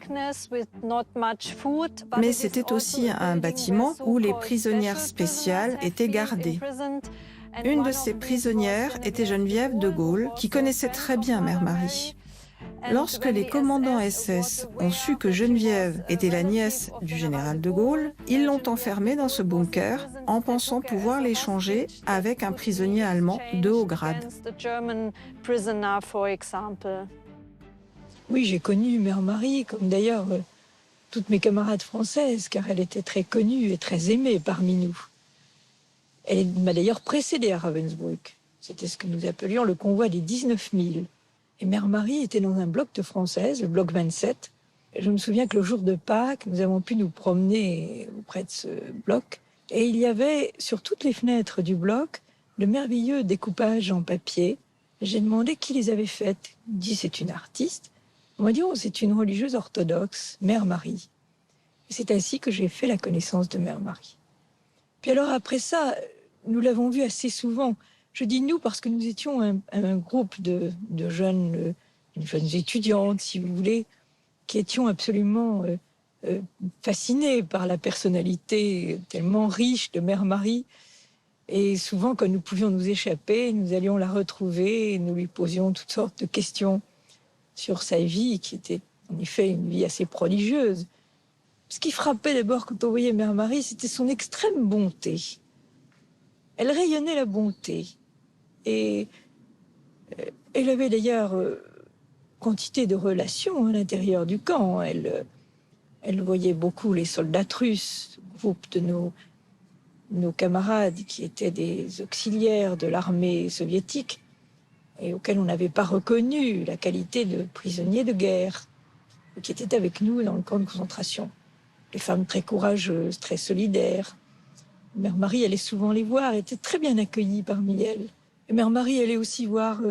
Mais c'était aussi un bâtiment où les prisonnières spéciales étaient gardées. Une de ces prisonnières était Geneviève de Gaulle, qui connaissait très bien Mère Marie. Lorsque les commandants SS ont su que Geneviève était la nièce du général de Gaulle, ils l'ont enfermée dans ce bunker en pensant pouvoir l'échanger avec un prisonnier allemand de haut grade. Oui, j'ai connu Mère Marie, comme d'ailleurs toutes mes camarades françaises, car elle était très connue et très aimée parmi nous. Elle m'a d'ailleurs précédée à Ravensbrück. C'était ce que nous appelions le convoi des 19 000. Et Mère Marie était dans un bloc de Françaises, le bloc 27. Et je me souviens que le jour de Pâques, nous avons pu nous promener auprès de ce bloc. Et il y avait sur toutes les fenêtres du bloc de merveilleux découpages en papier. J'ai demandé qui les avait faites. Il dit c'est une artiste. On m'a dit oh, c'est une religieuse orthodoxe, Mère Marie. Et c'est ainsi que j'ai fait la connaissance de Mère Marie. Puis alors après ça, nous l'avons vue assez souvent. Je dis nous parce que nous étions un groupe de jeunes étudiantes, si vous voulez, qui étions absolument fascinés par la personnalité tellement riche de Mère Marie. Et souvent, quand nous pouvions nous échapper, nous allions la retrouver et nous lui posions toutes sortes de questions sur sa vie, qui était en effet une vie assez prodigieuse. Ce qui frappait d'abord quand on voyait Mère Marie, c'était son extrême bonté. Elle rayonnait la bonté. Et elle avait d'ailleurs quantité de relations à l'intérieur du camp. Elle voyait beaucoup les soldats russes, groupe de nos camarades qui étaient des auxiliaires de l'armée soviétique et auxquels on n'avait pas reconnu la qualité de prisonniers de guerre, qui étaient avec nous dans le camp de concentration. Des femmes très courageuses, très solidaires. Mère Marie allait souvent les voir, était très bien accueillie parmi elles. Et Mère Marie allait aussi voir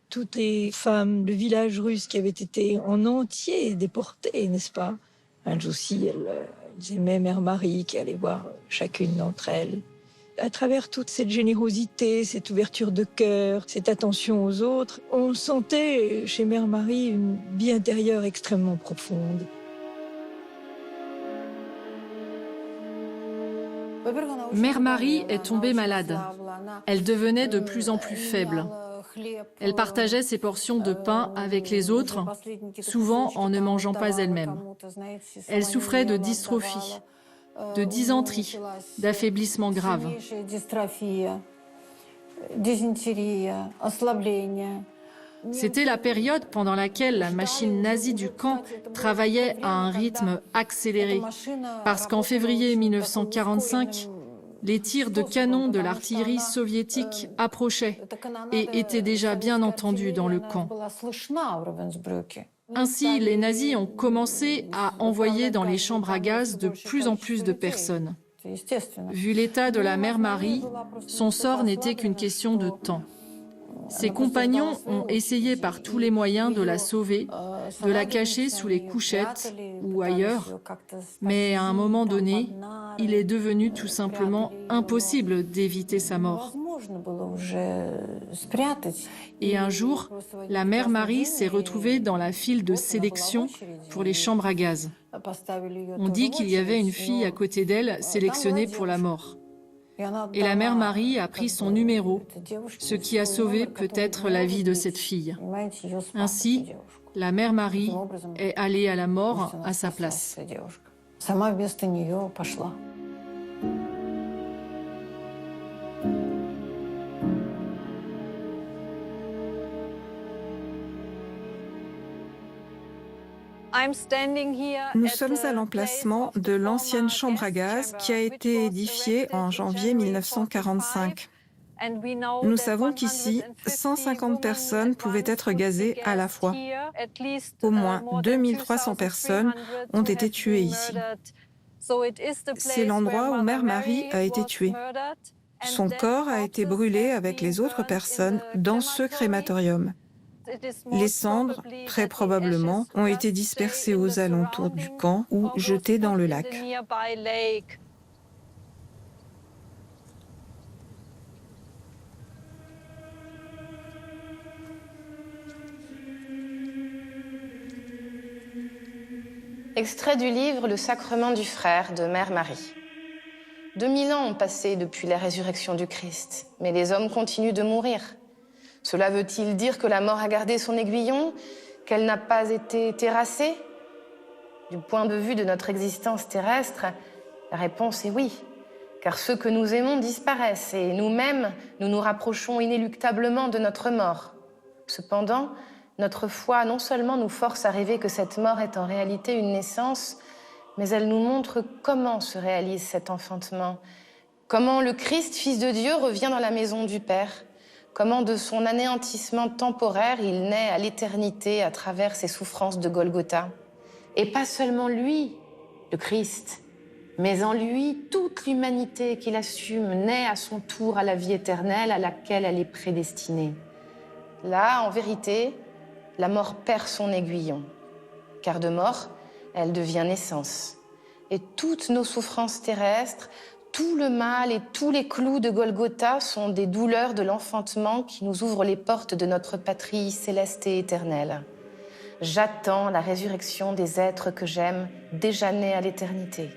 toutes les femmes de villages russes qui avaient été en entier déportées, n'est-ce pas? Elles aussi, elles aimaient Mère Marie, qui allait voir chacune d'entre elles. À travers toute cette générosité, cette ouverture de cœur, cette attention aux autres, on sentait chez Mère Marie une vie intérieure extrêmement profonde. Mère Marie est tombée malade. Elle devenait de plus en plus faible. Elle partageait ses portions de pain avec les autres, souvent en ne mangeant pas elle-même. Elle souffrait de dystrophie, de dysenterie, d'affaiblissement grave. C'était la période pendant laquelle la machine nazie du camp travaillait à un rythme accéléré, parce qu'en février 1945, les tirs de canon de l'artillerie soviétique approchaient et étaient déjà bien entendus dans le camp. Ainsi, les nazis ont commencé à envoyer dans les chambres à gaz de plus en plus de personnes. Vu l'état de la Mère Marie, son sort n'était qu'une question de temps. Ses compagnons ont essayé par tous les moyens de la sauver, de la cacher sous les couchettes ou ailleurs, mais à un moment donné, il est devenu tout simplement impossible d'éviter sa mort. Et un jour, la Mère Marie s'est retrouvée dans la file de sélection pour les chambres à gaz. On dit qu'il y avait une fille à côté d'elle sélectionnée pour la mort. Et la Mère Marie a pris son numéro, ce qui a sauvé peut-être la vie de cette fille. Ainsi, la Mère Marie est allée à la mort à sa place. Nous sommes à l'emplacement de l'ancienne chambre à gaz qui a été édifiée en janvier 1945. Nous savons qu'ici, 150 personnes pouvaient être gazées à la fois. Au moins 2300 personnes ont été tuées ici. C'est l'endroit où Mère Marie a été tuée. Son corps a été brûlé avec les autres personnes dans ce crématorium. Les cendres, très probablement, ont été dispersées aux alentours du camp ou jetées dans le lac. Extrait du livre Le sacrement du frère de Mère Marie. 2000 ans ont passé depuis la résurrection du Christ, mais les hommes continuent de mourir. Cela veut-il dire que la mort a gardé son aiguillon? qu'elle n'a pas été terrassée? Du point de vue de notre existence terrestre, la réponse est oui, car ceux que nous aimons disparaissent et nous-mêmes, nous nous rapprochons inéluctablement de notre mort. Cependant, notre foi non seulement nous force à rêver que cette mort est en réalité une naissance, mais elle nous montre comment se réalise cet enfantement, comment le Christ, Fils de Dieu, revient dans la maison du Père, comment de son anéantissement temporaire, il naît à l'éternité à travers ses souffrances de Golgotha. Et pas seulement lui, le Christ, mais en lui, toute l'humanité qu'il assume naît à son tour à la vie éternelle à laquelle elle est prédestinée. Là, en vérité, la mort perd son aiguillon, car de mort, elle devient naissance. Et toutes nos souffrances terrestres, tout le mal et tous les clous de Golgotha sont des douleurs de l'enfantement qui nous ouvrent les portes de notre patrie céleste et éternelle. J'attends la résurrection des êtres que j'aime, déjà nés à l'éternité.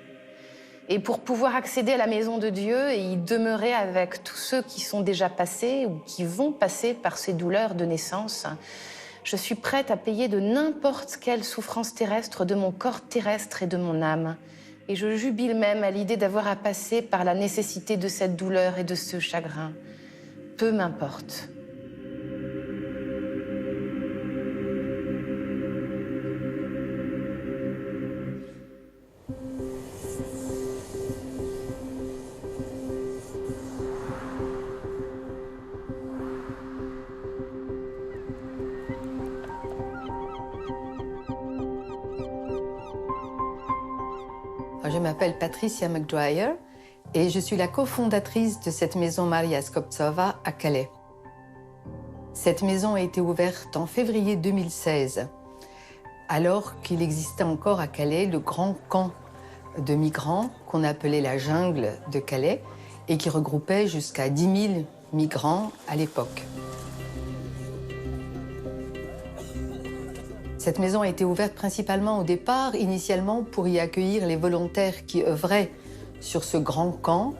Et pour pouvoir accéder à la maison de Dieu et y demeurer avec tous ceux qui sont déjà passés ou qui vont passer par ces douleurs de naissance, je suis prête à payer de n'importe quelle souffrance terrestre de mon corps terrestre et de mon âme. Et je jubile même à l'idée d'avoir à passer par la nécessité de cette douleur et de ce chagrin. Peu m'importe. Je m'appelle Patricia McDwyer et je suis la cofondatrice de cette maison Maria Skobtsova à Calais. Cette maison a été ouverte en février 2016, alors qu'il existait encore à Calais le grand camp de migrants qu'on appelait la jungle de Calais et qui regroupait jusqu'à 10 000 migrants à l'époque. Cette maison a été ouverte principalement au départ, initialement pour y accueillir les volontaires qui œuvraient sur ce grand camp.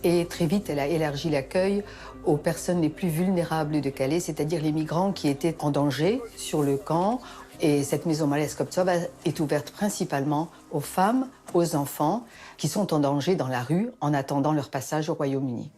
Et très vite, elle a élargi l'accueil aux personnes les plus vulnérables de Calais, c'est-à-dire les migrants qui étaient en danger sur le camp. Et cette maison Maria Skobtsova est ouverte principalement aux femmes, aux enfants qui sont en danger dans la rue en attendant leur passage au Royaume-Uni.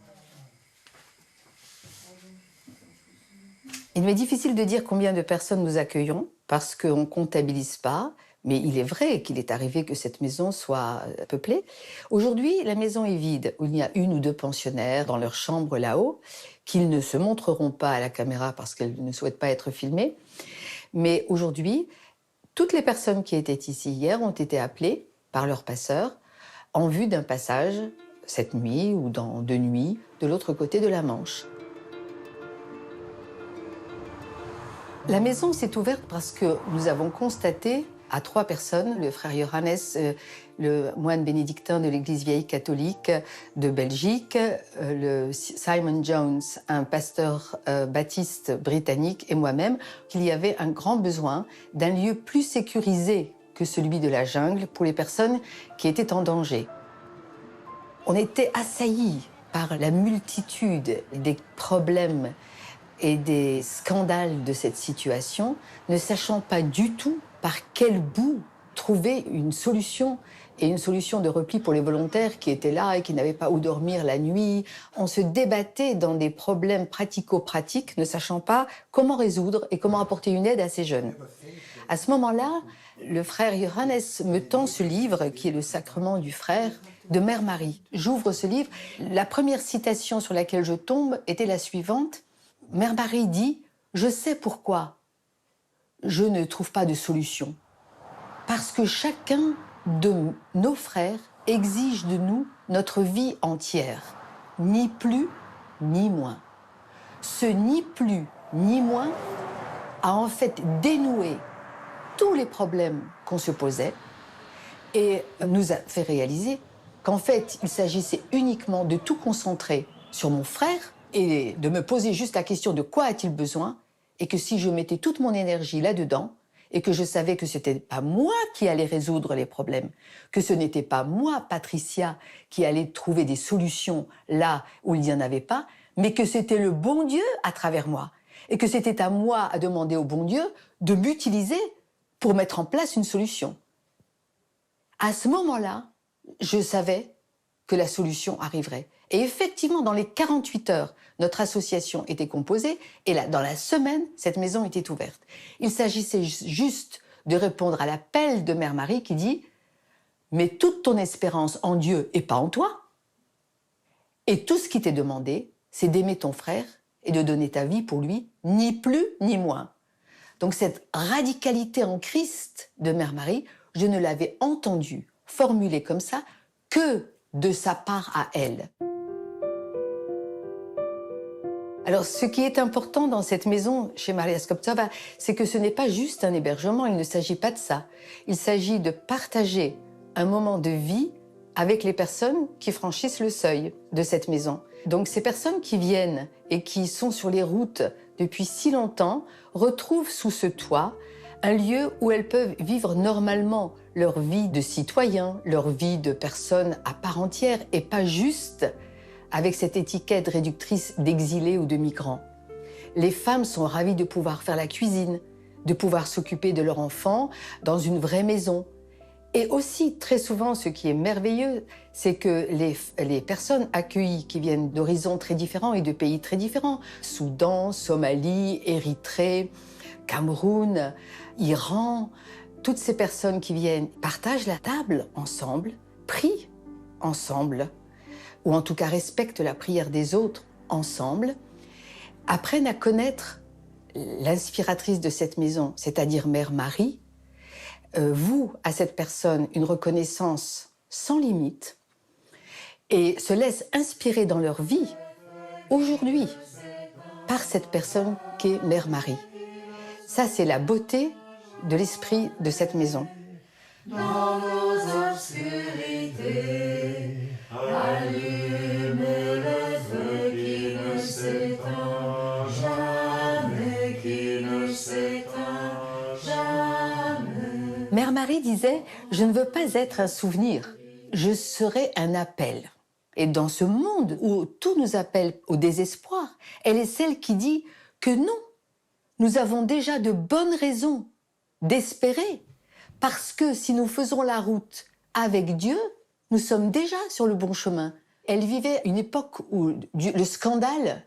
Il m'est difficile de dire combien de personnes nous accueillons, parce qu'on ne comptabilise pas, mais il est vrai qu'il est arrivé que cette maison soit peuplée. Aujourd'hui, la maison est vide. Il y a 1 ou 2 pensionnaires dans leur chambre là-haut, qu'ils ne se montreront pas à la caméra parce qu'elles ne souhaitent pas être filmées. Mais aujourd'hui, toutes les personnes qui étaient ici hier ont été appelées par leur passeur en vue d'un passage cette nuit ou dans 2 nuits de l'autre côté de la Manche. La maison s'est ouverte parce que nous avons constaté à 3 personnes, le frère Johannes, le moine bénédictin de l'Église vieille catholique de Belgique, le Simon Jones, un pasteur baptiste britannique, et moi-même, qu'il y avait un grand besoin d'un lieu plus sécurisé que celui de la jungle pour les personnes qui étaient en danger. On était assaillis par la multitude des problèmes et des scandales de cette situation, ne sachant pas du tout par quel bout trouver une solution, et une solution de repli pour les volontaires qui étaient là et qui n'avaient pas où dormir la nuit. On se débattait dans des problèmes pratico-pratiques, ne sachant pas comment résoudre et comment apporter une aide à ces jeunes. À ce moment-là, le frère Johannes me tend ce livre, qui est le Sacrement du frère, de Mère Marie. J'ouvre ce livre. La première citation sur laquelle je tombe était la suivante. Mère Marie dit « Je sais pourquoi je ne trouve pas de solution. Parce que chacun de nos frères exige de nous notre vie entière, ni plus ni moins. Ce ni plus ni moins a en fait dénoué tous les problèmes qu'on se posait et nous a fait réaliser qu'en fait, il s'agissait uniquement de tout concentrer sur mon frère et de me poser juste la question de quoi a-t-il besoin, et que si je mettais toute mon énergie là-dedans, et que je savais que ce n'était pas moi qui allais résoudre les problèmes, que ce n'était pas moi, Patricia, qui allait trouver des solutions là où il n'y en avait pas, mais que c'était le bon Dieu à travers moi. et que c'était à moi à demander au bon Dieu de m'utiliser pour mettre en place une solution. À ce moment-là, je savais que la solution arriverait. Et effectivement, dans les 48 heures, notre association était composée, et là, dans la semaine, cette maison était ouverte. Il s'agissait juste de répondre à l'appel de Mère Marie qui dit « Mets toute ton espérance en Dieu et pas en toi. Et tout ce qui t'est demandé, c'est d'aimer ton frère et de donner ta vie pour lui, ni plus ni moins. » Donc cette radicalité en Christ de Mère Marie, je ne l'avais entendue, formulée comme ça, que de sa part à elle. Alors, ce qui est important dans cette maison, chez Maria Skobtsova, c'est que ce n'est pas juste un hébergement, il ne s'agit pas de ça. Il s'agit de partager un moment de vie avec les personnes qui franchissent le seuil de cette maison. Donc, ces personnes qui viennent et qui sont sur les routes depuis si longtemps retrouvent sous ce toit un lieu où elles peuvent vivre normalement leur vie de citoyens, leur vie de personnes à part entière et pas juste avec cette étiquette réductrice d'exilés ou de migrants. Les femmes sont ravies de pouvoir faire la cuisine, de pouvoir s'occuper de leurs enfants dans une vraie maison. Et aussi, très souvent, ce qui est merveilleux, c'est que les personnes accueillies qui viennent d'horizons très différents et de pays très différents, Soudan, Somalie, Érythrée, Cameroun, Iran, toutes ces personnes qui viennent partagent la table ensemble, prient ensemble, ou en tout cas respectent la prière des autres ensemble, apprennent à connaître l'inspiratrice de cette maison, c'est-à-dire Mère Marie, vouent à cette personne une reconnaissance sans limite et se laissent inspirer dans leur vie, aujourd'hui, par cette personne qu'est Mère Marie. Ça, c'est la beauté de l'esprit de cette maison. Dans nos obscurités, allume le feu qui ne s'éteint jamais, qui ne s'éteint jamais. Mère Marie disait « Je ne veux pas être un souvenir, je serai un appel ». Et dans ce monde où tout nous appelle au désespoir, elle est celle qui dit que non, nous avons déjà de bonnes raisons d'espérer, parce que si nous faisons la route avec Dieu, nous sommes déjà sur le bon chemin. Elle vivait une époque où le scandale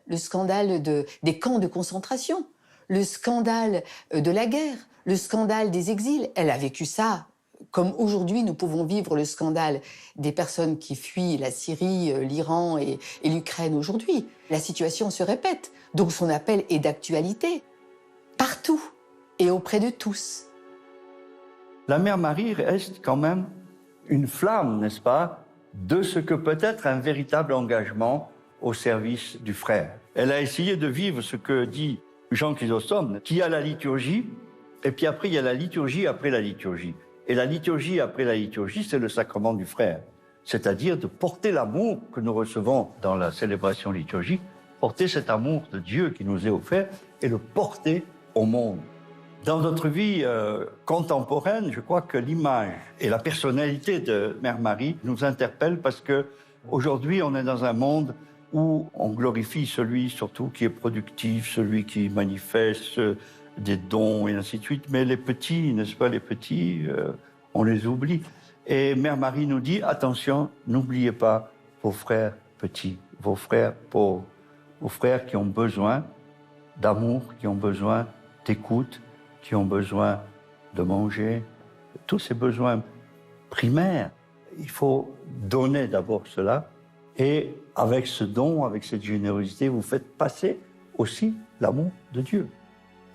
des camps de concentration, le scandale de la guerre, le scandale des exils, elle a vécu ça comme aujourd'hui nous pouvons vivre le scandale des personnes qui fuient la Syrie, l'Iran et l'Ukraine aujourd'hui. La situation se répète, donc son appel est d'actualité, partout et auprès de tous. La Mère Marie reste quand même une flamme, n'est-ce pas, de ce que peut être un véritable engagement au service du frère. Elle a essayé de vivre ce que dit Jean Chrysostome, qu'il y a la liturgie, et puis après il y a la liturgie après la liturgie. Et la liturgie après la liturgie, c'est le sacrement du frère, c'est-à-dire de porter l'amour que nous recevons dans la célébration liturgique, porter cet amour de Dieu qui nous est offert et le porter au monde. Dans notre vie contemporaine, je crois que l'image et la personnalité de Mère Marie nous interpellent parce que aujourd'hui, on est dans un monde où on glorifie celui surtout qui est productif, celui qui manifeste des dons et ainsi de suite. Mais les petits, n'est-ce pas, les petits, on les oublie. Et Mère Marie nous dit, attention, n'oubliez pas vos frères petits, vos frères pauvres, vos frères qui ont besoin d'amour, qui ont besoin d'écoute, qui ont besoin de manger, tous ces besoins primaires. Il faut donner d'abord cela, et avec ce don, avec cette générosité, vous faites passer aussi l'amour de Dieu.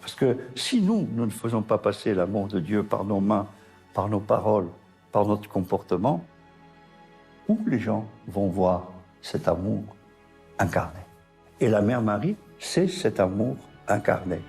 Parce que si nous ne faisons pas passer l'amour de Dieu par nos mains, par nos paroles, par notre comportement, où les gens vont voir cet amour incarné. Et la Mère Marie, c'est cet amour incarné.